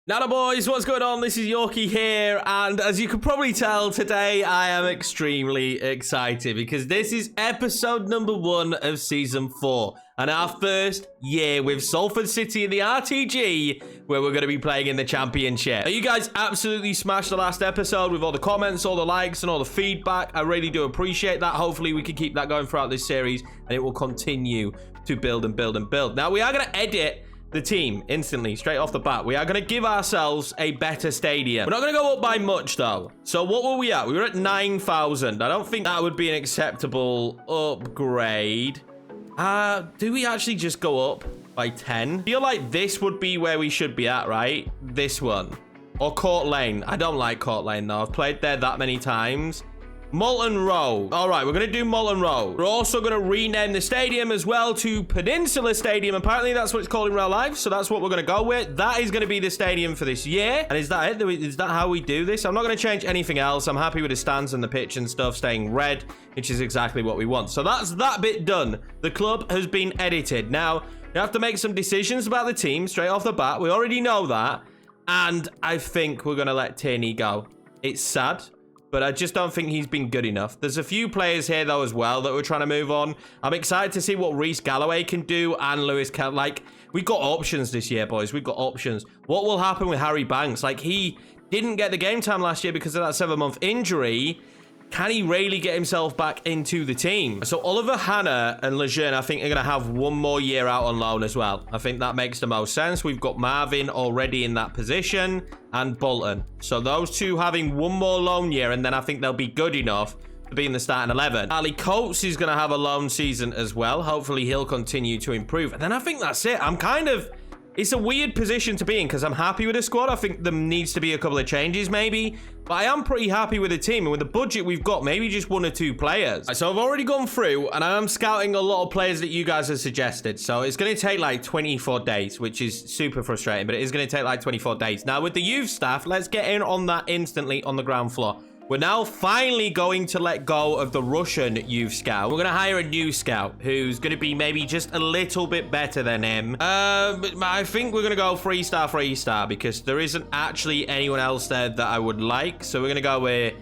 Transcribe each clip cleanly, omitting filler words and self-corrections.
Nana boys, what's going on? This is Yorkie here, and as you can probably tell, today I am extremely excited because this is episode number 1 of season 4 and our first year with Salford City in the RTG, where we're going to be playing in the championship. Now, you guys absolutely smashed the last episode with all the comments, all the likes, and all the feedback. I really do appreciate that. Hopefully we can keep that going throughout this series, and it will continue to build and build and build. Now, we are going to edit the team instantly, straight off the bat. We are going to give ourselves a better stadium. We're not going to go up by much, though. So what were we at? We were at 9,000. I don't think that would be an acceptable upgrade. Do we actually just go up by 10? I feel like this would be where we should be at, right? This one. Or Court Lane. I don't like Court Lane, though. I've played there that many times. Molten Row. All right, we're going to do Molten Row. We're also going to rename the stadium as well to Peninsula Stadium. Apparently, that's what it's called in real life, so that's what we're going to go with. That is going to be the stadium for this year. And is that it? Is that how we do this? I'm not going to change anything else. I'm happy with the stands and the pitch and stuff staying red, which is exactly what we want. So that's that bit done. The club has been edited. Now, you have to make some decisions about the team straight off the bat. We already know that. And I think we're going to let Tierney go. It's sad, but I just don't think he's been good enough. There's a few players here, though, as well that we're trying to move on. I'm excited to see what Reece Galloway can do and Lewis can. Like, we've got options this year, boys. We've got options. What will happen with Harry Banks? Like, he didn't get the game time last year because of that 7-month injury. Can he really get himself back into the team? So Oliver Hanna and Lejeune, I think, are going to have one more year out on loan as well. I think that makes the most sense. We've got Marvin already in that position and Bolton. So those two having one more loan year, and then I think they'll be good enough to be in the starting 11. Ali Coates is going to have a loan season as well. Hopefully he'll continue to improve. And then I think that's it. It's a weird position to be in because I'm happy with the squad. I think there needs to be a couple of changes maybe, but I am pretty happy with the team. And with the budget we've got, maybe just 1 or 2 players. So I've already gone through and I am scouting a lot of players that you guys have suggested. So it's going to take like 24 days, which is super frustrating, but it is going to take like 24 days. Now with the youth staff, let's get in on that instantly on the ground floor. We're now finally going to let go of the Russian youth scout. We're going to hire a new scout who's going to be maybe just a little bit better than him. I think we're going to go 3-star because there isn't actually anyone else there that I would like. So we're going to go with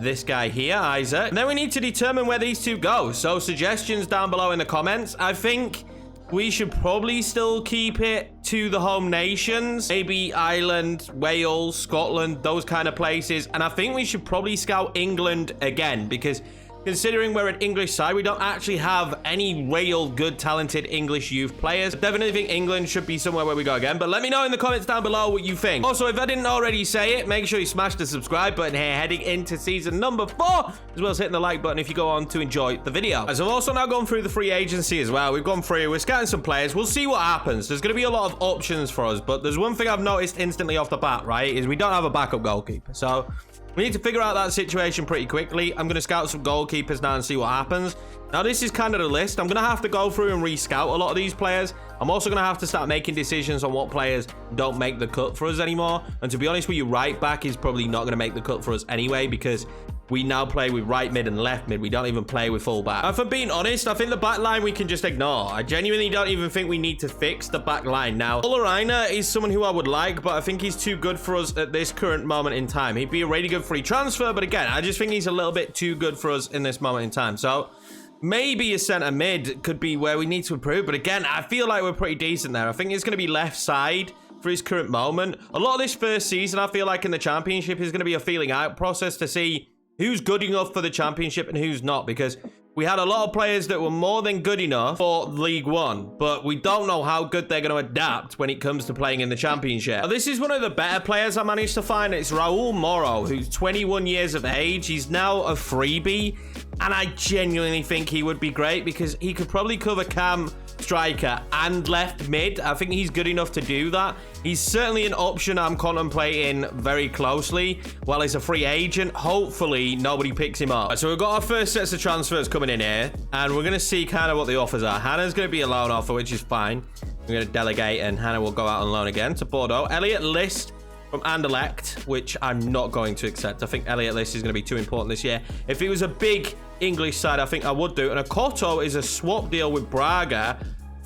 this guy here, Isaac. And then we need to determine where these two go. So suggestions down below in the comments. I think we should probably still keep it to the home nations. Maybe Ireland, Wales, Scotland, those kind of places. And I think we should probably scout England again because considering we're an English side, we don't actually have any real good, talented English youth players. Definitely think England should be somewhere where we go again. But let me know in the comments down below what you think. Also, if I didn't already say it, make sure you smash the subscribe button here heading into season number 4, as well as hitting the like button if you go on to enjoy the video. As I've also now gone through the free agency as well. We've gone through, we're scouting some players. We'll see what happens. There's going to be a lot of options for us, but there's one thing I've noticed instantly off the bat, right, is we don't have a backup goalkeeper. So we need to figure out that situation pretty quickly. I'm going to scout some goalkeepers now and see what happens. Now, this is kind of the list. I'm going to have to go through and re-scout a lot of these players. I'm also going to have to start making decisions on what players don't make the cut for us anymore. And to be honest with you, right back is probably not going to make the cut for us anyway because we now play with right mid and left mid. We don't even play with full back. If I'm being honest, I think the back line we can just ignore. I genuinely don't even think we need to fix the back line. Now, Ulreiner is someone who I would like, but I think he's too good for us at this current moment in time. He'd be a really good free transfer, but again, I just think he's a little bit too good for us in this moment in time. So maybe a centre mid could be where we need to improve. But again, I feel like we're pretty decent there. I think it's going to be left side for his current moment. A lot of this first season, I feel like in the championship is going to be a feeling out process to see who's good enough for the championship and who's not, because we had a lot of players that were more than good enough for League One, but we don't know how good they're going to adapt when it comes to playing in the championship. Now, this is one of the better players I managed to find. It's Raul Moro, who's 21 years of age. He's now a freebie, and I genuinely think he would be great because he could probably cover cam, striker, and left mid. I think he's good enough to do that. He's certainly an option I'm contemplating very closely. While he's a free agent, hopefully nobody picks him up. So we've got our first sets of transfers coming in here, and we're going to see kind of what the offers are. Hannah's going to be a loan offer, which is fine. We're going to delegate, and Hannah will go out on loan again to Bordeaux. Elliot List from Anderlecht, which I'm not going to accept. I think Elliot List is going to be too important this year. If it was a big English side, I think I would do. And Akoto is a swap deal with Braga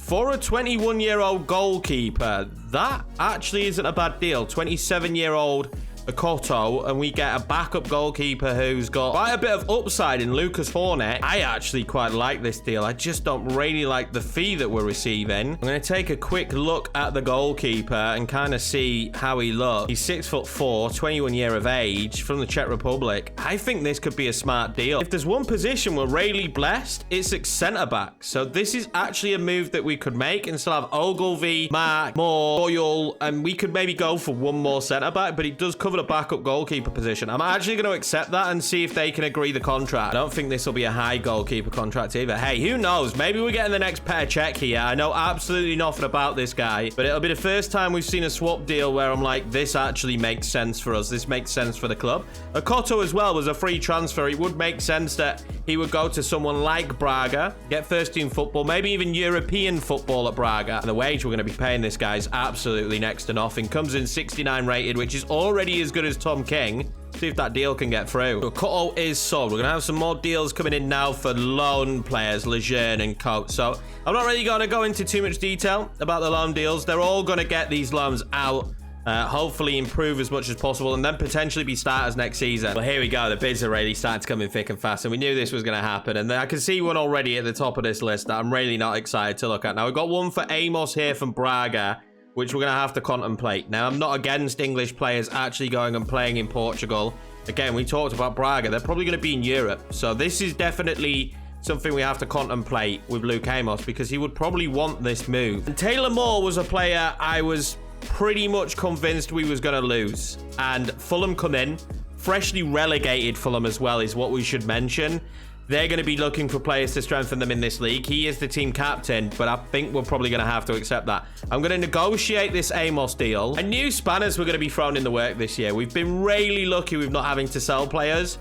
For a 21-year-old goalkeeper, that actually isn't a bad deal. 27-year-old Okoto, and we get a backup goalkeeper who's got quite a bit of upside in Lucas Hornet. I actually quite like this deal. I just don't really like the fee that we're receiving. I'm going to take a quick look at the goalkeeper and kind of see how he looks. He's 6'4", 21 year of age, from the Czech Republic. I think this could be a smart deal. If there's one position we're really blessed, it's at centre-back. So this is actually a move that we could make and still have Ogilvy, Mark, Moore, Doyle, and we could maybe go for one more centre-back, but it does cover the backup goalkeeper position. I'm actually going to accept that and see if they can agree the contract. I don't think this will be a high goalkeeper contract either. Hey, who knows? Maybe we're getting the next Petr Cech here. I know absolutely nothing about this guy, but it'll be the first time we've seen a swap deal where I'm like, this actually makes sense for us. This makes sense for the club. Okoto as well was a free transfer. It would make sense that he would go to someone like Braga, get first team football, maybe even European football at Braga. And the wage we're going to be paying this guy is absolutely next to nothing. Comes in 69 rated, which is already as good as Tom King. See if that deal can get through. Okoto is sold. We're going to have some more deals coming in now for loan players, Lejeune and Coates. So I'm not really going to go into too much detail about the loan deals. They're all going to get these loans out. Hopefully improve as much as possible and then potentially be starters next season. Well, here we go. The bids are really starting to come in thick and fast, and we knew this was going to happen. And I can see one already at the top of this list that I'm really not excited to look at. Now, we've got one for Amos here from Braga, which we're going to have to contemplate. Now, I'm not against English players actually going and playing in Portugal. Again, we talked about Braga. They're probably going to be in Europe. So this is definitely something we have to contemplate with Luke Amos, because he would probably want this move. And Taylor Moore was a player I was pretty much convinced we was going to lose. And Fulham come in. Freshly relegated Fulham as well is what we should mention. They're going to be looking for players to strengthen them in this league. He is the team captain, but I think we're probably going to have to accept that. I'm going to negotiate this Amos deal. I knew spanners were going to be thrown in the work this year. We've been really lucky with not having to sell players.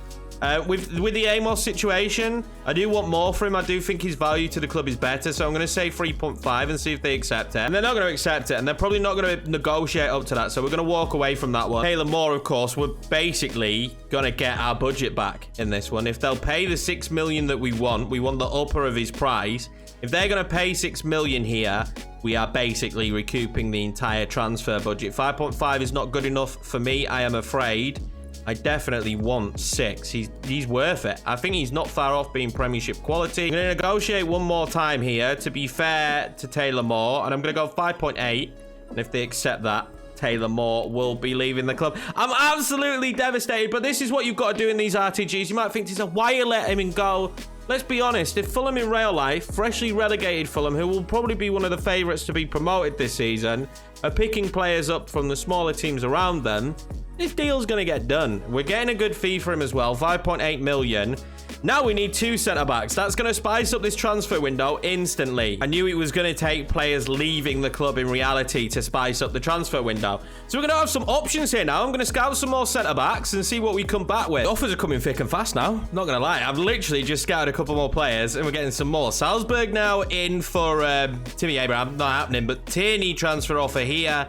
With the Amos situation, I do want more for him. I do think his value to the club is better, so I'm going to say 3.5 and see if they accept it. And they're not going to accept it, and they're probably not going to negotiate up to that, so we're going to walk away from that one. Taylor Moore, of course, we're basically going to get our budget back in this one. If they'll pay the 6 million that we want the upper of his price. If they're going to pay 6 million here, we are basically recouping the entire transfer budget. 5.5 is not good enough for me, I am afraid. I definitely want 6. He's worth it. I think he's not far off being Premiership quality. I'm going to negotiate one more time here to be fair to Taylor Moore, and I'm going to go 5.8. And if they accept that, Taylor Moore will be leaving the club. I'm absolutely devastated, but this is what you've got to do in these RTGs. You might think to yourself, why you let him go? Let's be honest, if Fulham in real life, freshly relegated Fulham, who will probably be one of the favourites to be promoted this season, are picking players up from the smaller teams around them, this deal's going to get done. We're getting a good fee for him as well, 5.8 million. Now we need 2 centre-backs. That's going to spice up this transfer window instantly. I knew it was going to take players leaving the club in reality to spice up the transfer window. So we're going to have some options here now. I'm going to scout some more centre-backs and see what we come back with. The offers are coming thick and fast now. Not going to lie. I've literally just scouted a couple more players and we're getting some more. Salzburg now in for Timmy Abraham. Not happening, but Tierney transfer offer here.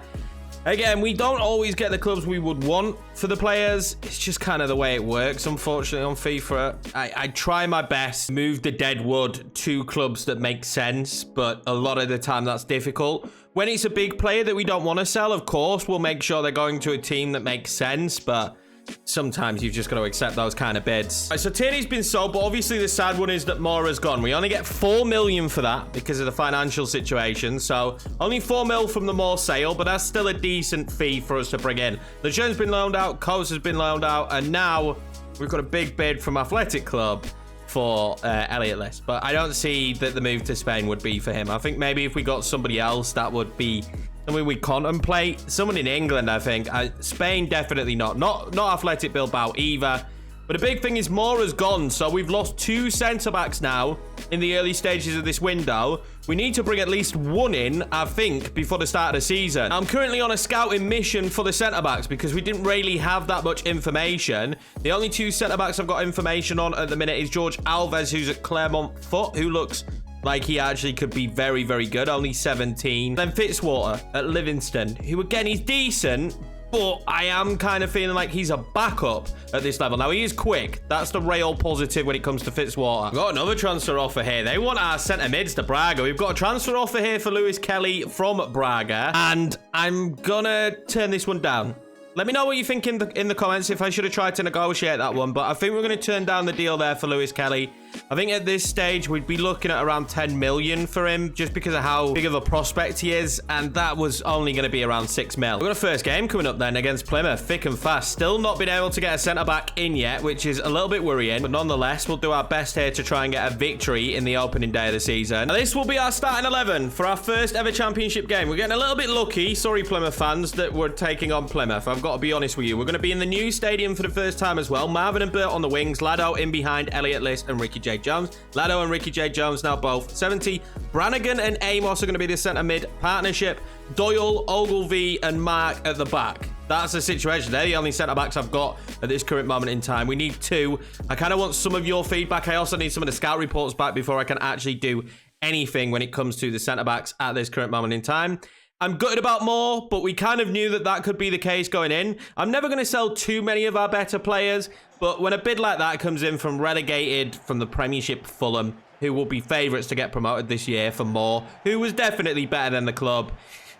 Again, we don't always get the clubs we would want for the players. It's just kind of the way it works, unfortunately, on FIFA. I try my best to move the dead wood to clubs that make sense, but a lot of the time that's difficult. When it's a big player that we don't want to sell, of course, we'll make sure they're going to a team that makes sense, but sometimes you've just got to accept those kind of bids. Right, so Tierney's been sold, but obviously the sad one is that Mora's gone. We only get 4 million for that because of the financial situation. So only 4 mil from the Moore sale, but that's still a decent fee for us to bring in. Lejeune's been loaned out, Coates has been loaned out, and now we've got a big bid from Athletic Club for Elliot List. But I don't see that the move to Spain would be for him. I think maybe if we got somebody else, that would be something we contemplate. Someone in England, I think. Spain, definitely not. Not Athletic Bilbao either. But the big thing is Mora's gone, so we've lost 2 centre-backs now in the early stages of this window. We need to bring at least 1 in, I think, before the start of the season. I'm currently on a scouting mission for the centre-backs because we didn't really have that much information. The only 2 centre-backs I've got information on at the minute is George Alves, who's at Clermont Foot, who looks like he actually could be very, very good. Only 17. Then Fitzwater at Livingston, who again, he's decent, but I am kind of feeling like he's a backup at this level. Now, he is quick. That's the real positive when it comes to Fitzwater. We've got another transfer offer here. They want our centre mids to Braga. We've got a transfer offer here for Lewis Kelly from Braga, and I'm gonna turn this one down. Let me know what you think in the comments if I should have tried to negotiate that one, but I think we're going to turn down the deal there for Lewis Kelly. I think at this stage, we'd be looking at around 10 million for him just because of how big of a prospect he is, and that was only going to be around 6 mil. We've got a first game coming up then against Plymouth, thick and fast. Still not been able to get a centre-back in yet, which is a little bit worrying, but nonetheless, we'll do our best here to try and get a victory in the opening day of the season. Now, this will be our starting 11 for our first ever championship game. We're getting a little bit lucky, sorry Plymouth fans, that we're taking on Plymouth. I've got to be honest with you. We're going to be in the new stadium for the first time as well. Marvin and Bert on the wings, Lado in behind Elliot List and Ricky J. Jones. Lado and Ricky J. Jones now both 70. Brannigan and Amos are going to be the centre mid partnership. Doyle, Ogilvie and Mark at the back. That's the situation. They're the only centre backs I've got at this current moment in time. We need 2. I kind of want some of your feedback. I also need some of the scout reports back before I can actually do anything when it comes to the centre backs at this current moment in time. I'm gutted about more, but we kind of knew that that could be the case going in. I'm never going to sell too many of our better players, but when a bid like that comes in from relegated from the Premiership Fulham, who will be favourites to get promoted this year for more, who was definitely better than the club,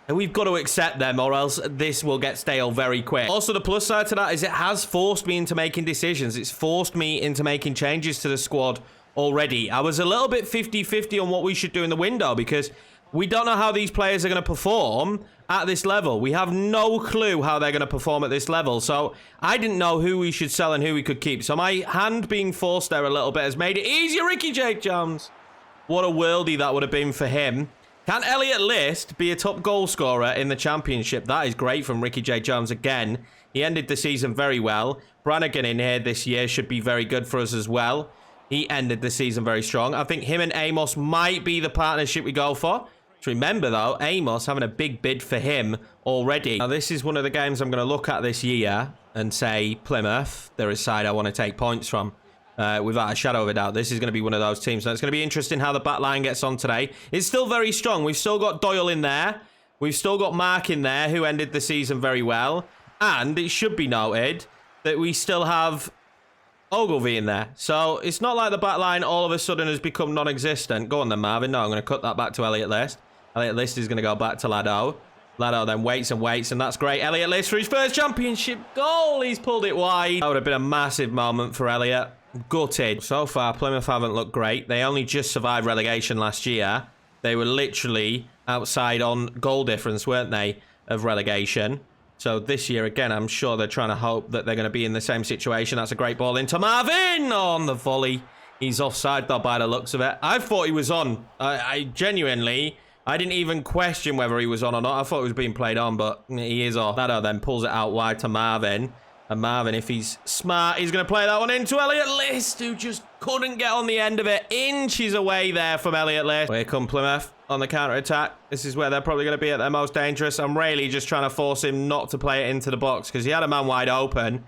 and we've got to accept them or else this will get stale very quick. Also, the plus side to that is it has forced me into making decisions. It's forced me into making changes to the squad already. I was a little bit 50-50 on what we should do in the window because we don't know how these players are going to perform at this level. We have no clue how they're going to perform at this level. So I didn't know who we should sell and who we could keep. So my hand being forced there a little bit has made it easier. Ricky J. Jones. What a worldie that would have been for him. Can Elliot List be a top goal scorer in the championship? That is great from Ricky J. Jones again. He ended the season very well. Brannigan in here this year should be very good for us as well. He ended the season very strong. I think him and Amos might be the partnership we go for. Remember, though, Amos having a big bid for him already. Now, this is one of the games I'm going to look at this year and say, Plymouth, they're a side I want to take points from. Without a shadow of a doubt, this is going to be one of those teams. Now, it's going to be interesting how the back line gets on today. It's still very strong. We've still got Doyle in there. We've still got Mark in there, who ended the season very well. And it should be noted that we still have Ogilvie in there. So it's not like the back line all of a sudden has become non-existent. Go on then, Marvin. No, I'm going to cut that back to Elliot List. Elliot List is going to go back to Lado. Lado then waits and waits, and that's great. Elliot List for his first championship goal. He's pulled it wide. That would have been a massive moment for Elliot. Gutted. So far, Plymouth haven't looked great. They only just survived relegation last year. They were literally outside on goal difference, weren't they, of relegation. So this year, again, I'm sure they're trying to hope that they're going to be in the same situation. That's a great ball into Marvin on the volley. He's offside, though, by the looks of it. I thought he was on. I genuinely... I didn't even question whether he was on or not. I thought he was being played on, but he is off. Lado then pulls it out wide to Marvin. And Marvin, if he's smart, he's going to play that one into Elliot List, who just couldn't get on the end of it. Inches away there from Elliot List. Here come Plymouth on the counter-attack. This is where they're probably going to be at their most dangerous. I'm really just trying to force him not to play it into the box because he had a man wide open.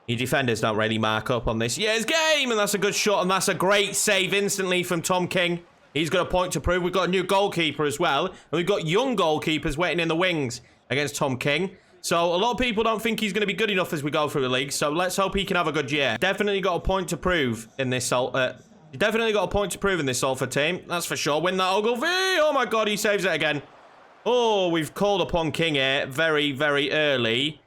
Your defenders don't really mark up on this year's game, and that's a good shot, and that's a great save instantly from Tom King. He's got a point to prove. We've got a new goalkeeper as well. And we've got young goalkeepers waiting in the wings against Tom King. So a lot of people don't think he's going to be good enough as we go through the league. So let's hope he can have a good year. Definitely got a point to prove in this Salford team. That's for sure. Win that Ogilvie. Oh my God, he saves it again. Oh, we've called upon King here very, very early.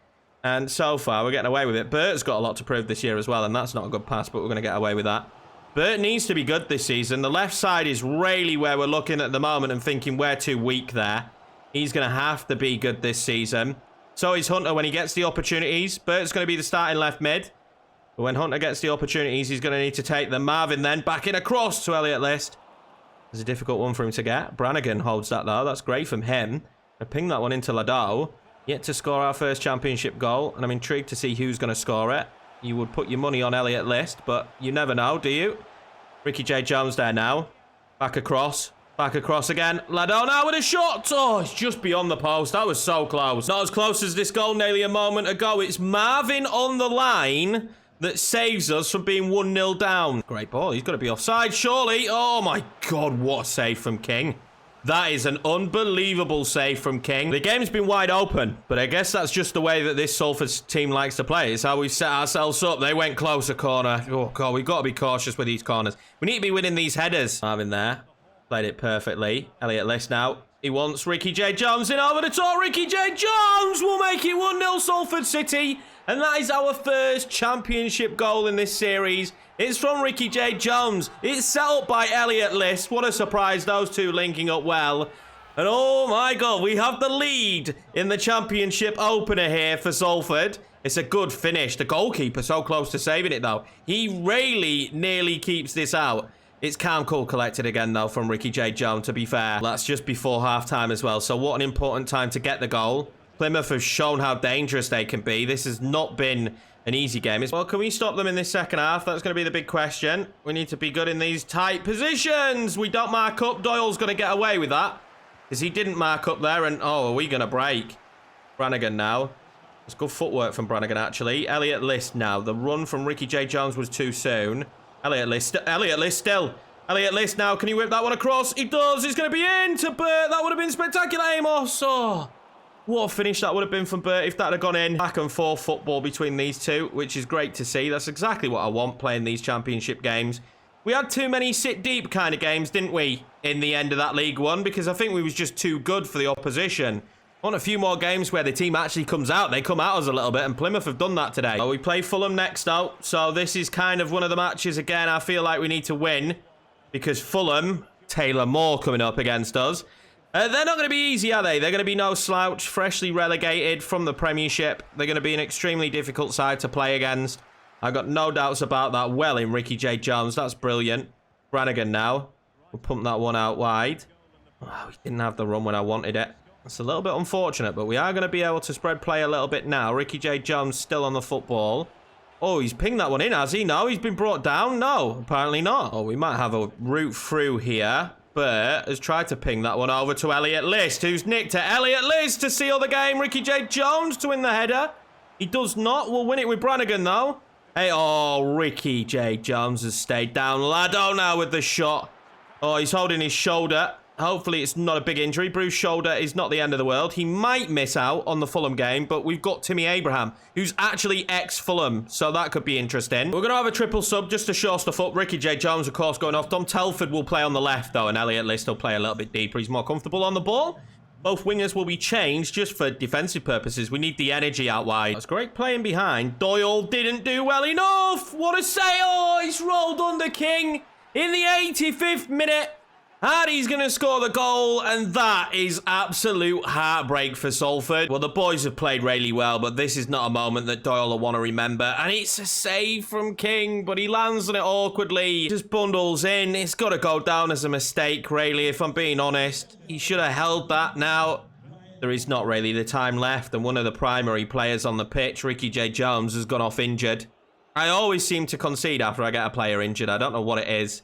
And so far, we're getting away with it. Bert's got a lot to prove this year as well. And that's not a good pass, but we're going to get away with that. Bert needs to be good this season. The left side is really where we're looking at the moment and thinking we're too weak there. He's going to have to be good this season. So is Hunter when he gets the opportunities. Bert's going to be the starting left mid. But when Hunter gets the opportunities, he's going to need to take them. Marvin then back in across to Elliot List. It's a difficult one for him to get. Brannigan holds that though. That's great from him. I ping that one into Lado. Yet to score our first championship goal. And I'm intrigued to see who's going to score it. You would put your money on Elliot List, but you never know, do you? Ricky J. Jones there now. Back across. Back across again. Lado now with a shot. Oh, it's just beyond the post. That was so close. Not as close as this goal nearly a moment ago. It's Marvin on the line that saves us from being 1-0 down. Great ball. He's got to be offside, surely. Oh, my God. What a save from King. That is an unbelievable save from King. The game's been wide open, but I guess that's just the way that this Salford team likes to play. It's how we set ourselves up. They went closer corner. Oh, God, we've got to be cautious with these corners. We need to be winning these headers. Marvin there. Played it perfectly. Elliot List now. He wants Ricky J. Jones in over the top. Ricky J. Jones will make it 1-0 Salford City. And that is our first championship goal in this series. It's from Ricky J. Jones. It's set up by Elliot List. What a surprise, those two linking up well. And oh my God, we have the lead in the championship opener here for Salford. It's a good finish. The goalkeeper so close to saving it though. He really nearly keeps this out. It's calm, cool collected again though from Ricky J. Jones, to be fair. That's just before half-time as well. So what an important time to get the goal. Plymouth have shown how dangerous they can be. This has not been an easy game. Well, can we stop them in this second half? That's going to be the big question. We need to be good in these tight positions. We don't mark up. Doyle's going to get away with that because he didn't mark up there. And oh, are we going to break? Brannigan now. It's good footwork from Brannigan, actually. Elliot List now. The run from Ricky J. Jones was too soon. Elliot List still. Elliot List now. Can he whip that one across? He does. It's going to be in to Burt. That would have been spectacular, Amos. Oh. What a finish that would have been from Burt if that had gone in. Back and forth football between these two, which is great to see. That's exactly what I want playing these championship games. We had too many sit deep kind of games, didn't we, in the end of that League One? Because I think we was just too good for the opposition. I want a few more games where the team actually comes out. They come out us a little bit, and Plymouth have done that today. We play Fulham next out, so this is kind of one of the matches, again, I feel like we need to win. Because Fulham, Taylor Moore coming up against us. They're not going to be easy, are they? They're going to be no slouch, freshly relegated from the Premiership. They're going to be an extremely difficult side to play against. I've got no doubts about that. Well in Ricky J. Jones. That's brilliant. Brannigan now. We'll pump that one out wide. Oh, he didn't have the run when I wanted it. It's a little bit unfortunate, but we are going to be able to spread play a little bit now. Ricky J. Jones still on the football. Oh, he's pinged that one in, has he? No, he's been brought down? No, apparently not. Oh, we might have a route through here. Burt has tried to ping that one over to Elliot List, who's nicked it. Elliot List to seal the game. Ricky J. Jones to win the header. He does not. We'll win it with Brannigan, though. Hey, oh, Ricky J. Jones has stayed down. Lado now with the shot. Oh, he's holding his shoulder. Hopefully it's not a big injury. Bruised shoulder is not the end of the world. He might miss out on the Fulham game, but we've got Timmy Abraham, who's actually ex-Fulham, so that could be interesting. We're going to have a triple sub just to show stuff up. Ricky J. Jones, of course, going off. Dom Telford will play on the left, though, and Elliot List will play a little bit deeper. He's more comfortable on the ball. Both wingers will be changed just for defensive purposes. We need the energy out wide. That's great playing behind. Doyle didn't do well enough. What a save. Oh, he's rolled under King in the 85th minute. Hardy's going to score the goal, and that is absolute heartbreak for Salford. Well, the boys have played really well, but this is not a moment that Doyle will want to remember. And it's a save from King, but he lands on it awkwardly. Just bundles in. It's got to go down as a mistake, really, if I'm being honest. He should have held that now. There is not really the time left, and one of the primary players on the pitch, Ricky J. Jones, has gone off injured. I always seem to concede after I get a player injured. I don't know what it is.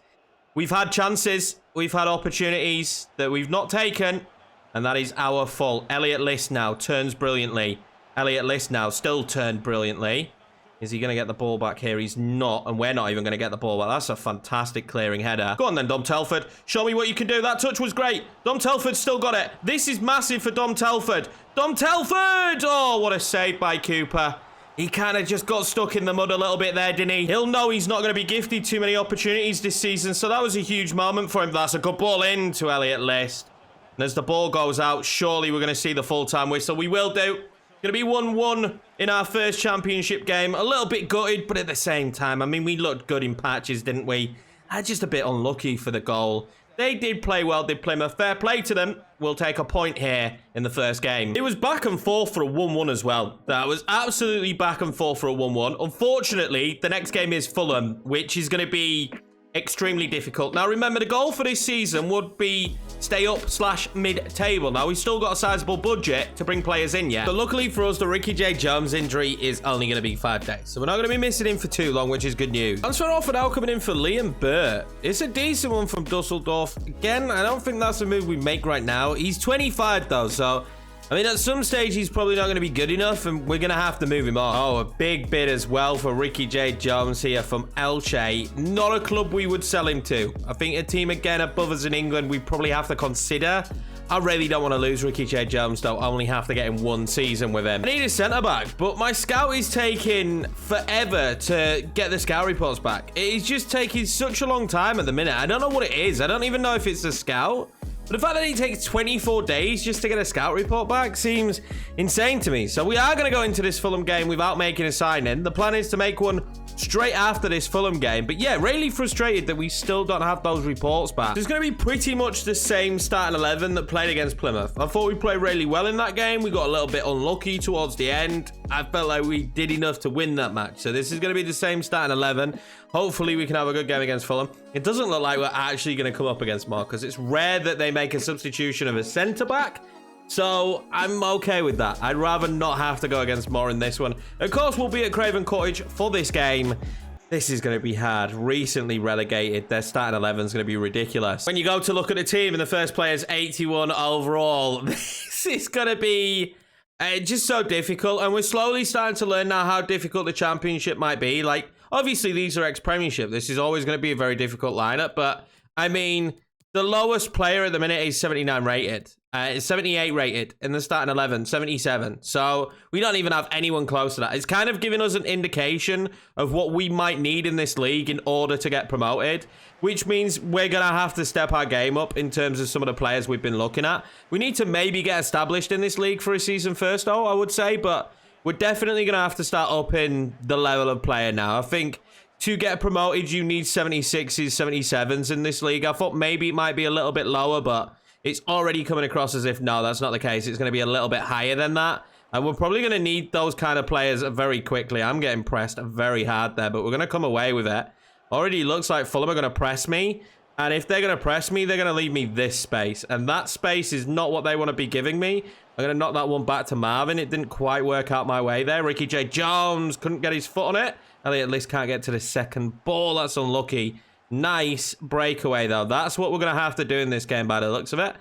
We've had chances, we've had opportunities that we've not taken, and that is our fault. Elliot List now turns brilliantly. Elliot List now still turned brilliantly. Is he going to get the ball back here? He's not, and we're not even going to get the ball back. That's a fantastic clearing header. Go on then, Dom Telford. Show me what you can do. That touch was great. Dom Telford still got it. This is massive for Dom Telford. Dom Telford! Oh, what a save by Cooper. He kind of just got stuck in the mud a little bit there, didn't he? He'll know he's not going to be gifted too many opportunities this season, so that was a huge moment for him. That's a good ball in to Elliot List. And as the ball goes out, surely we're going to see the full-time whistle. We will do. Going to be 1-1 in our first championship game. A little bit gutted, but at the same time, I mean, we looked good in patches, didn't we? Just a bit unlucky for the goal. They did play well, did Plymouth. Fair play to them. We'll take a point here in the first game. It was back and forth for a 1-1 as well. That was absolutely back and forth for a 1-1. Unfortunately, the next game is Fulham, which is going to be extremely difficult. Now, remember, the goal for this season would be stay up/mid-table. Now, we've still got a sizable budget to bring players in yet. But luckily for us, the Ricky J. Jones injury is only going to be 5 days. So we're not going to be missing him for too long, which is good news. Transfer offer now coming in for Liam Burt. It's a decent one from Dusseldorf. Again, I don't think that's a move we make right now. He's 25 though, so I mean, at some stage, he's probably not going to be good enough, and we're going to have to move him on. Oh, a big bid as well for Ricky J. Jones here from Elche. Not a club we would sell him to. I think a team, again, above us in England, we probably have to consider. I really don't want to lose Ricky J. Jones, though. I only have to get in one season with him. I need a centre-back, but my scout is taking forever to get the scout reports back. It is just taking such a long time at the minute. I don't know what it is. I don't even know if it's the scout. But the fact that it takes 24 days just to get a scout report back seems insane to me. So we are going to go into this Fulham game without making a sign-in. The plan is to make one straight after this Fulham game. But yeah, really frustrated that we still don't have those reports back. It's going to be pretty much the same starting 11 that played against Plymouth. I thought we played really well in that game. We got a little bit unlucky towards the end. I felt like we did enough to win that match. So this is going to be the same starting 11. Hopefully we can have a good game against Fulham. It doesn't look like we're actually going to come up against more because it's rare that they make a substitution of a centre-back. So I'm okay with that. I'd rather not have to go against more in this one. Of course, we'll be at Craven Cottage for this game. This is going to be hard. Recently relegated. Their starting 11 is going to be ridiculous. When you go to look at the team and the first player is 81 overall, this is going to be just so difficult. And we're slowly starting to learn now how difficult the championship might be. Like, obviously, these are ex-premiership. This is always going to be a very difficult lineup. But, I mean, the lowest player at the minute is 79 rated. It's 78 rated in the starting 11, 77. So we don't even have anyone close to that. It's kind of giving us an indication of what we might need in this league in order to get promoted, which means we're going to have to step our game up in terms of some of the players we've been looking at. We need to maybe get established in this league for a season first, though, I would say, but we're definitely going to have to start upping the level of player now. I think to get promoted, you need 76s, 77s in this league. I thought maybe it might be a little bit lower, but it's already coming across as if, no, that's not the case. It's going to be a little bit higher than that. And we're probably going to need those kind of players very quickly. I'm getting pressed very hard there, but we're going to come away with it. Already looks like Fulham are going to press me. And if they're going to press me, they're going to leave me this space. And that space is not what they want to be giving me. I'm going to knock that one back to Marvin. It didn't quite work out my way there. Ricky J. Jones couldn't get his foot on it. Elliot List can't get to the second ball. That's unlucky. Nice breakaway, though. That's what we're going to have to do in this game by the looks of it.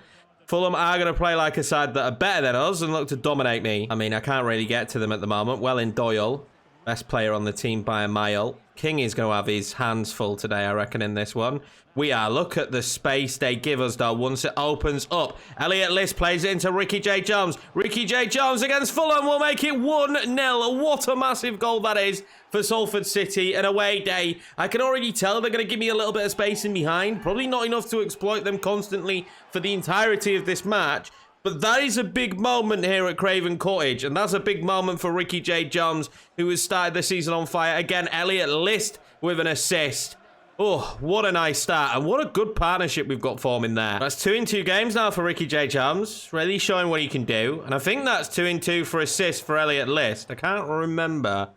Fulham are going to play like a side that are better than us and look to dominate me. I mean, I can't really get to them at the moment. Well in Doyle. Best player on the team by a mile. King is going to have his hands full today, I reckon, in this one. We are. Look at the space they give us, though, once it opens up. Elliot List plays it into Ricky J. Jones. Ricky J. Jones against Fulham will make it 1-0. What a massive goal that is for Salford City. An away day. I can already tell they're going to give me a little bit of space in behind. Probably not enough to exploit them constantly for the entirety of this match. But that is a big moment here at Craven Cottage. And that's a big moment for Ricky J. Jones, who has started the season on fire. Again, Elliot List with an assist. Oh, what a nice start. And what a good partnership we've got forming there. That's 2 in 2 games now for Ricky J. Jones. Really showing what he can do. And I think that's 2 in 2 for assists for Elliot List. I can't remember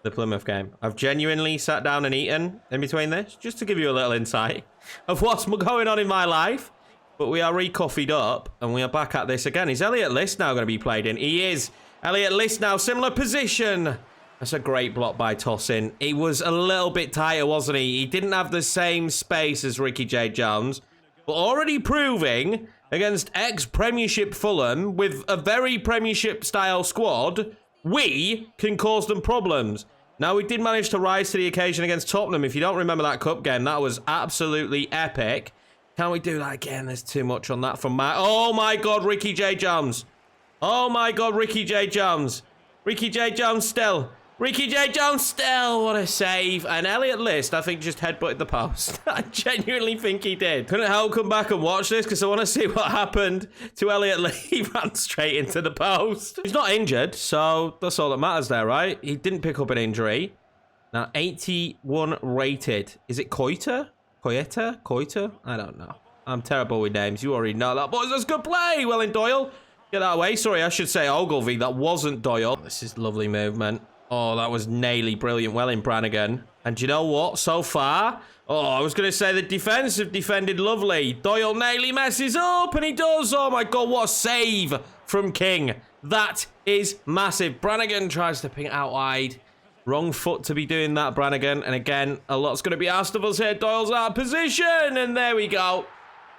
the Plymouth game. I've genuinely sat down and eaten in between this, just to give you a little insight of what's going on in my life. But we are re-coffeed up, and we are back at this again. Is Elliot List now going to be played in? He is. Elliot List now, similar position. That's a great block by Tossin. He was a little bit tighter, wasn't he? He didn't have the same space as Ricky J. Jones, but already proving against ex-Premiership Fulham with a very Premiership-style squad, we can cause them problems. Now, we did manage to rise to the occasion against Tottenham. If you don't remember that cup game, that was absolutely epic. Can we do that again? There's too much on that from Matt. Oh, my God, Ricky J. Jones. Oh, my God, Ricky J. Jones. Ricky J. Jones still. Ricky J. Jones still. What a save. And Elliot List, I think, just headbutted the post. I genuinely think he did. Couldn't help come back and watch this because I want to see what happened to Elliot List. He ran straight into the post. He's not injured, so that's all that matters there, right? He didn't pick up an injury. Now, 81 rated. Is it Coiter? Coiter? I don't know. I'm terrible with names. You already know that. Boys, that's good play. Well in Doyle. Get that away. Sorry, I should say Ogilvie. That wasn't Doyle. This is lovely movement. Oh, that was nearly brilliant. Well in Brannigan. And do you know what? So far, I was going to say the defense have defended lovely. Doyle nearly messes up, and he does. Oh, my God, what a save from King. That is massive. Brannigan tries to ping it out wide. Wrong foot to be doing that, Brannigan. And again, a lot's going to be asked of us here. Doyle's out of position. And there we go.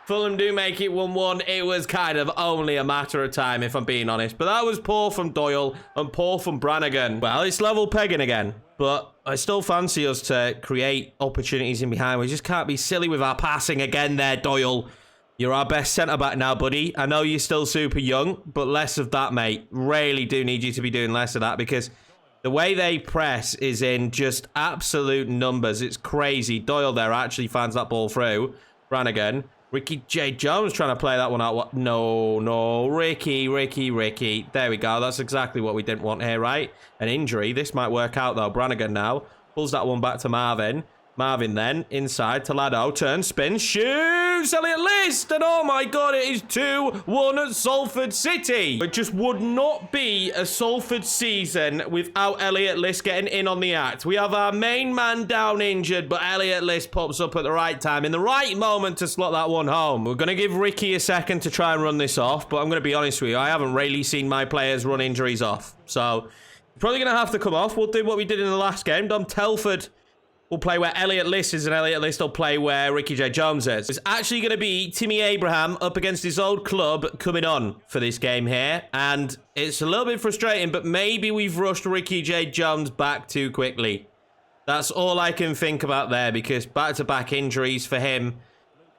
Fulham do make it 1-1. It was kind of only a matter of time, if I'm being honest. But that was poor from Doyle and poor from Brannigan. Well, it's level pegging again. But I still fancy us to create opportunities in behind. We just can't be silly with our passing again there, Doyle. You're our best centre-back now, buddy. I know you're still super young, but less of that, mate. Really do need you to be doing less of that because the way they press is in just absolute numbers. It's crazy. Doyle there actually finds that ball through. Brannigan. Ricky J. Jones trying to play that one out. What? No. Ricky. There we go. That's exactly what we didn't want here, right? An injury. This might work out, though. Brannigan now pulls that one back to Marvin. Marvin then inside to Lado. Turns, spins, shoots. Elliot List. And oh my God, it is 2-1 at Salford City. It just would not be a Salford season without Elliot List getting in on the act. We have our main man down injured, but Elliot List pops up at the right time, in the right moment to slot that one home. We're going to give Ricky a second to try and run this off, but I'm going to be honest with you, I haven't really seen my players run injuries off. So, probably going to have to come off. We'll do what we did in the last game. Dom Telford will play where Elliot List is, and Elliot List will play where Ricky J. Jones is. It's actually going to be Timmy Abraham up against his old club coming on for this game here, and it's a little bit frustrating, but maybe we've rushed Ricky J. Jones back too quickly. That's all I can think about there, because back-to-back injuries for him,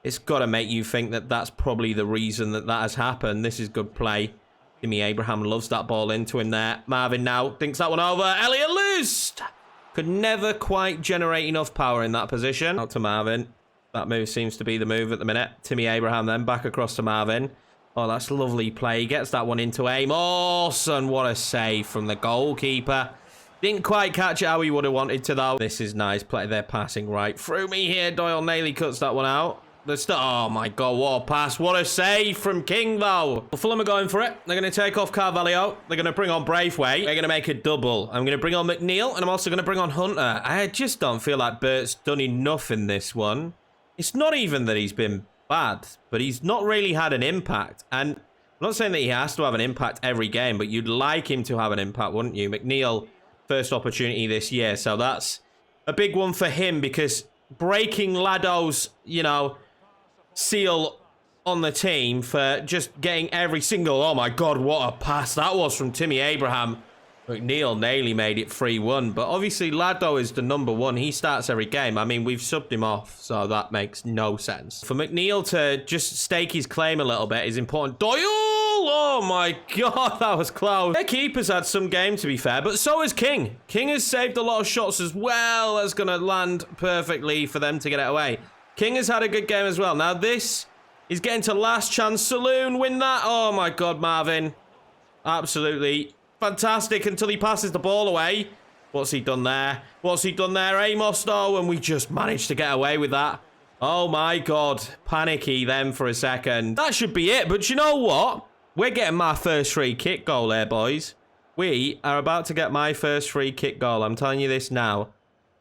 it's got to make you think that that's probably the reason that has happened. This is good play. Timmy Abraham loves that ball into him there. Marvin now thinks that one over. Elliot List could never quite generate enough power in that position. Out to Marvin. That move seems to be the move at the minute. Timmy Abraham then back across to Marvin. Oh, that's lovely play. He gets that one into aim. Oh, son, what a save from the goalkeeper. Didn't quite catch it how he would have wanted to, though. This is nice play. They're passing right through me here. Doyle nearly cuts that one out. Oh, my God, what a pass. What a save from King, though. Well, Fulham are going for it. They're going to take off Carvalho. They're going to bring on Braithwaite. They're going to make a double. I'm going to bring on McNeil, and I'm also going to bring on Hunter. I just don't feel like Bert's done enough in this one. It's not even that he's been bad, but he's not really had an impact. And I'm not saying that he has to have an impact every game, but you'd like him to have an impact, wouldn't you? McNeil, first opportunity this year, so that's a big one for him, because breaking Lado's, you know, seal on the team for just getting every single... Oh my God, what a pass that was from Timmy Abraham. McNeil nearly made it 3-1, but obviously Lado is the number one. He starts every game. I mean, we've subbed him off, so that makes no sense. For McNeil to just stake his claim a little bit is important. Doyle! Oh my God, that was close. Their keeper's had some game, to be fair, but so has King. King has saved a lot of shots as well. That's going to land perfectly for them to get it away. King has had a good game as well. Now this is getting to last chance saloon. Win that. Oh my God, Marvin. Absolutely fantastic until he passes the ball away. What's he done there? What's he done there? Amos, though, and we just managed to get away with that. Oh my God. Panicky then for a second. That should be it, but you know what? We're getting my first free kick goal there, boys. We are about to get my first free kick goal. I'm telling you this now.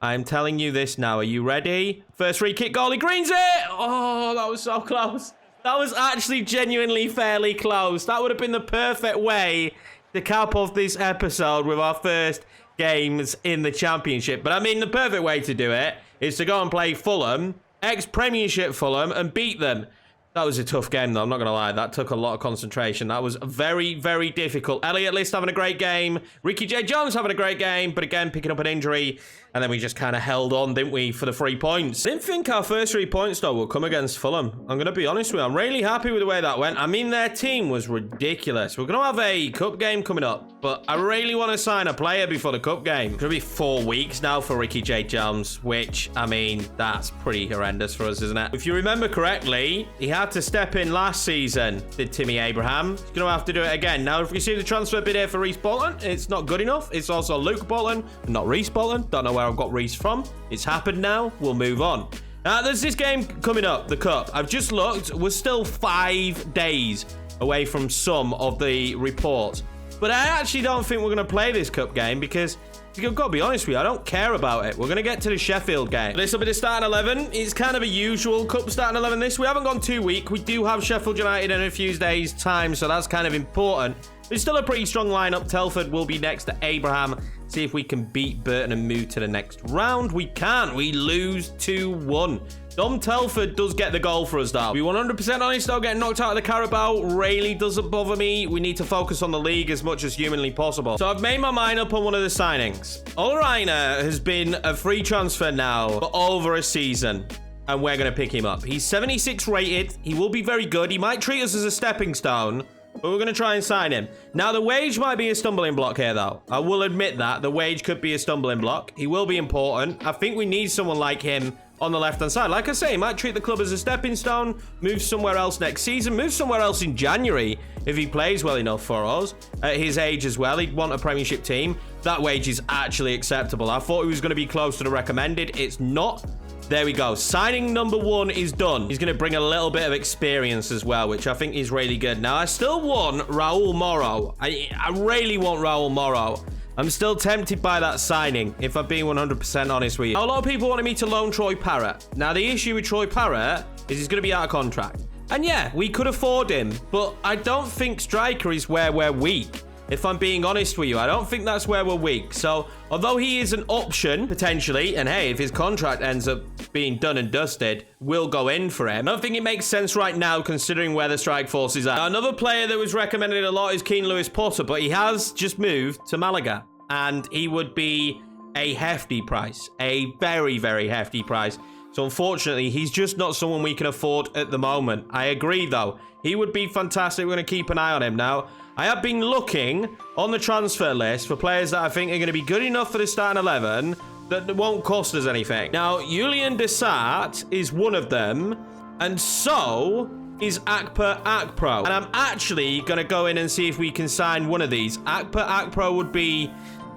I'm telling you this now. Are you ready? First free kick goal. He greens it. Oh, that was so close. That was actually genuinely fairly close. That would have been the perfect way to cap off this episode with our first games in the Championship. But I mean, the perfect way to do it is to go and play Fulham, ex-Premiership Fulham, and beat them. That was a tough game, though. I'm not going to lie. That took a lot of concentration. That was very, very difficult. Elliot List having a great game. Ricky J. Jones having a great game. But again, picking up an injury. And then we just kind of held on, didn't we, for the 3 points. I didn't think our first 3 points, though, will come against Fulham. I'm going to be honest with you. I'm really happy with the way that went. I mean, their team was ridiculous. We're going to have a cup game coming up. But I really want to sign a player before the cup game. It's going to be 4 weeks now for Ricky J. Jones, which, I mean, that's pretty horrendous for us, isn't it? If you remember correctly, he had to step in last season, did Timmy Abraham. He's going to have to do it again. Now, if you see the transfer bid here for Reece Bolton, it's not good enough. It's also Luke Bolton, not Reece Bolton. Don't know where I've got Reece from. It's happened now. We'll move on. Now, there's this game coming up, the Cup. I've just looked. We're still 5 days away from some of the reports. But I actually don't think we're going to play this Cup game because, I've got to be honest with you, I don't care about it. We're going to get to the Sheffield game. This will be the starting 11. It's kind of a usual Cup starting 11 this. We haven't gone too weak. We do have Sheffield United in a few days' time, so that's kind of important. It's still a pretty strong lineup. Telford will be next to Abraham. See if we can beat Burton and move to the next round. We can't. We lose 2-1 Dom Telford does get the goal for us, though. To be 100% honest, though, getting knocked out of the Carabao really doesn't bother me. We need to focus on the league as much as humanly possible. So I've made my mind up on one of the signings. Olreiner has been a free transfer now for over a season, and we're going to pick him up. He's 76 rated. He will be very good. He might treat us as a stepping stone, but we're going to try and sign him. Now, the wage might be a stumbling block here, though. I will admit that. The wage could be a stumbling block. He will be important. I think we need someone like him on the left-hand side. Like I say, he might treat the club as a stepping stone, move somewhere else next season, move somewhere else in January if he plays well enough for us. At his age as well, he'd want a Premiership team. That wage is actually acceptable. I thought he was going to be close to the recommended. It's not. There we go. Signing number 1 is done. He's going to bring a little bit of experience as well, which I think is really good. Now, I still want Raul Moro. I really want Raul Moro. I'm still tempted by that signing, if I'm being 100% honest with you. A lot of people wanted me to loan Troy Parrott. Now, the issue with Troy Parrott is he's going to be out of contract. And yeah, we could afford him, but I don't think striker is where we're weak. If I'm being honest with you, I don't think that's where we're weak. So, although he is an option, potentially, and hey, if his contract ends up being done and dusted, we'll go in for him. I don't think it makes sense right now, considering where the strike force is at. Now, another player that was recommended a lot is Keane Lewis Potter, but he has just moved to Malaga, and he would be a hefty price. A very, very hefty price. So, unfortunately, he's just not someone we can afford at the moment. I agree, though. He would be fantastic. We're going to keep an eye on him. Now, I have been looking on the transfer list for players that I think are going to be good enough for the starting 11 that won't cost us anything. Now, Julian Desart is one of them, and so is Akper Akpro. And I'm actually going to go in and see if we can sign one of these. Akper Akpro would be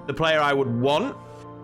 the player I would want.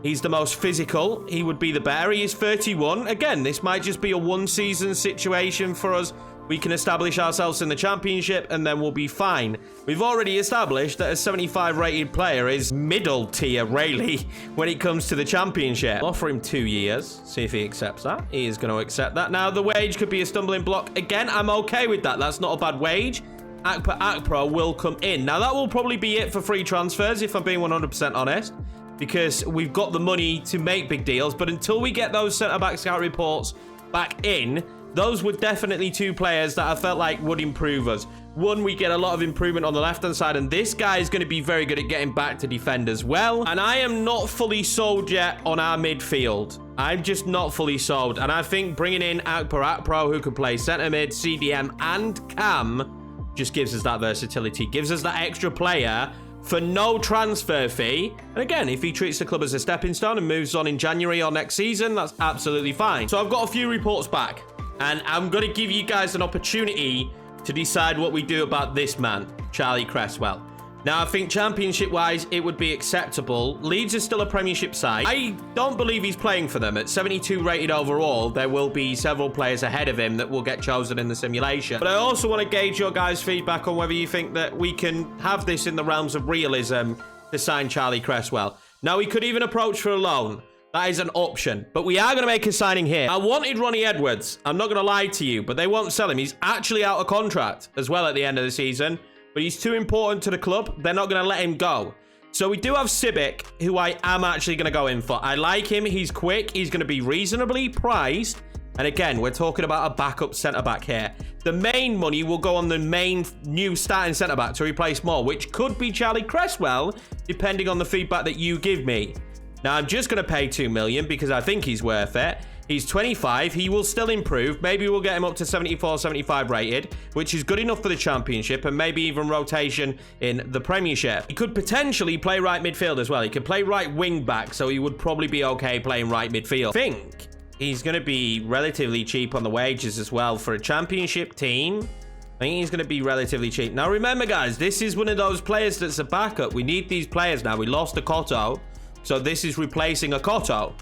He's the most physical. He would be the better. He is 31. Again, this might just be a one-season situation for us. We can establish ourselves in the championship and then we'll be fine. We've already established that a 75 rated player is middle tier, really, when it comes to the championship. I'll offer him 2 years, see if he accepts that. He is going to accept that. Now, the wage could be a stumbling block. Again, I'm okay with that. That's not a bad wage. Akper Akpro will come in. Now, that will probably be it for free transfers, if I'm being 100% honest, because we've got the money to make big deals. But until we get those centre-back scout reports back in, those were definitely 2 players that I felt like would improve us. One, we get a lot of improvement on the left-hand side, and this guy is going to be very good at getting back to defend as well. And I am not fully sold yet on our midfield. I'm just not fully sold. And I think bringing in Akper Akpro, who can play centre mid, CDM, and cam, just gives us that versatility, gives us that extra player for no transfer fee. And again, if he treats the club as a stepping stone and moves on in January or next season, that's absolutely fine. So I've got a few reports back, and I'm going to give you guys an opportunity to decide what we do about this man, Charlie Cresswell. Now, I think championship-wise, it would be acceptable. Leeds is still a Premiership side. I don't believe he's playing for them. At 72 rated overall, there will be several players ahead of him that will get chosen in the simulation. But I also want to gauge your guys' feedback on whether you think that we can have this in the realms of realism to sign Charlie Cresswell. Now, we could even approach for a loan. That is an option. But we are going to make a signing here. I wanted Ronnie Edwards. I'm not going to lie to you, but they won't sell him. He's actually out of contract as well at the end of the season. But he's too important to the club. They're not going to let him go. So we do have Sibic, who I am actually going to go in for. I like him. He's quick. He's going to be reasonably priced. And again, we're talking about a backup centre-back here. The main money will go on the main new starting centre-back to replace Moore, which could be Charlie Cresswell, depending on the feedback that you give me. Now, I'm just going to pay 2 million because I think he's worth it. He's 25. He will still improve. Maybe we'll get him up to 74, 75 rated, which is good enough for the championship and maybe even rotation in the Premiership. He could potentially play right midfield as well. He could play right wing back, so he would probably be okay playing right midfield. I think he's going to be relatively cheap on the wages as well for a championship team. I think he's going to be relatively cheap. Now, remember, guys, this is one of those players that's a backup. We need these players now. We lost a Cotto. So this is replacing a Cotto.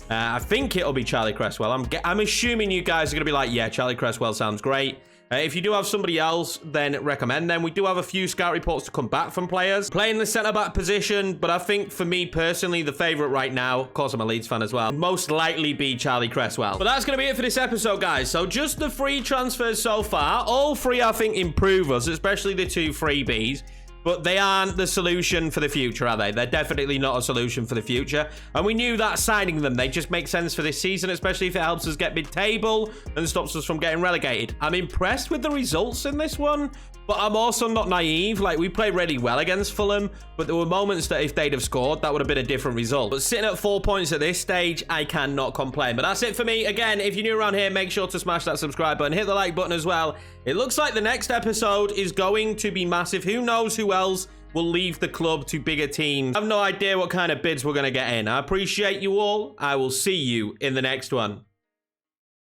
I think it'll be Charlie Cresswell. I'm assuming you guys are going to be like, yeah, Charlie Cresswell sounds great. If you do have somebody else, then recommend them. We do have a few scout reports to come back from players playing the centre-back position, but I think for me personally, the favourite right now, of course I'm a Leeds fan as well, most likely be Charlie Cresswell. But that's going to be it for this episode, guys. So just the free transfers so far. All 3, I think, improve us, especially the 2 freebies. but they aren't the solution for the future, are they? They're definitely not a solution for the future. And we knew that signing them, they just make sense for this season, especially if it helps us get mid-table and stops us from getting relegated. I'm impressed with the results in this one, but I'm also not naive. Like, we played really well against Fulham, but there were moments that if they'd have scored, that would have been a different result. But sitting at 4 points at this stage, I cannot complain. But that's it for me. Again, if you're new around here, make sure to smash that subscribe button, hit the like button as well. It looks like the next episode is going to be massive. Who knows who else will leave the club to bigger teams. I have no idea what kind of bids we're going to get in. I appreciate you all. I will see you in the next one.